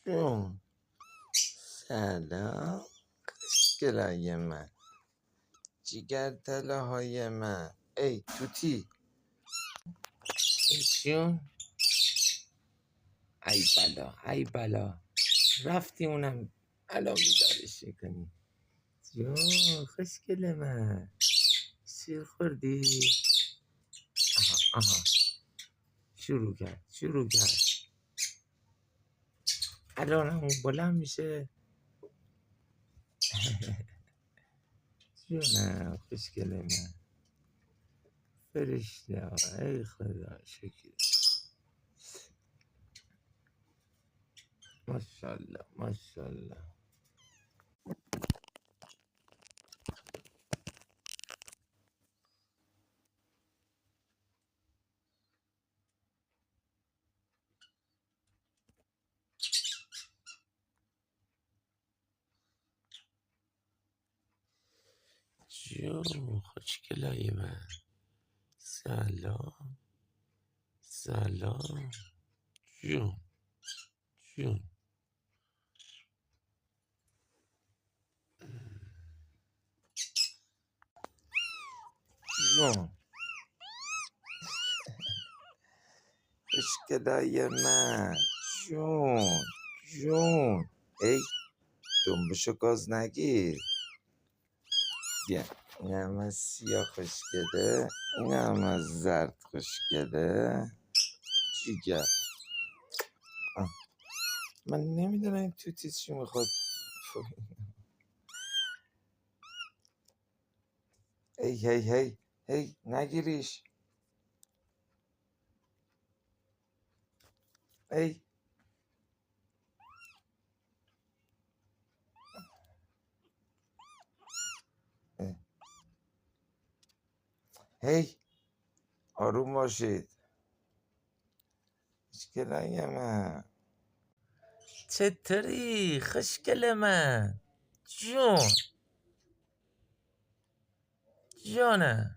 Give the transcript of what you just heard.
جون سلام خوشگلای من، جیگر تله های من. ای توتی جون، ای بلا ای بلا، رفتی اونم الان بیدارش کنی. جون خوشگل من، سیر خوردی؟ آها شروع کرد الان همون بلند میشه. جونم خوشگل من، فرشته. ای خدا شکر، ماشاءالله ماشاءالله. جون خوشگلای من، سلام سلام. جون جون جون خوشگلای من، جون جون. ای دنبشو گاز نگیر. بیا این هم از سیاه خوشگله، این هم از زرد خوشگله. جیگر من نمیدونم این توتی چی میخواد. ای هی هی هی نگیریش. ای هی آروم باشید خوشگلای من. چطوری خوشگل من؟ جون جانم.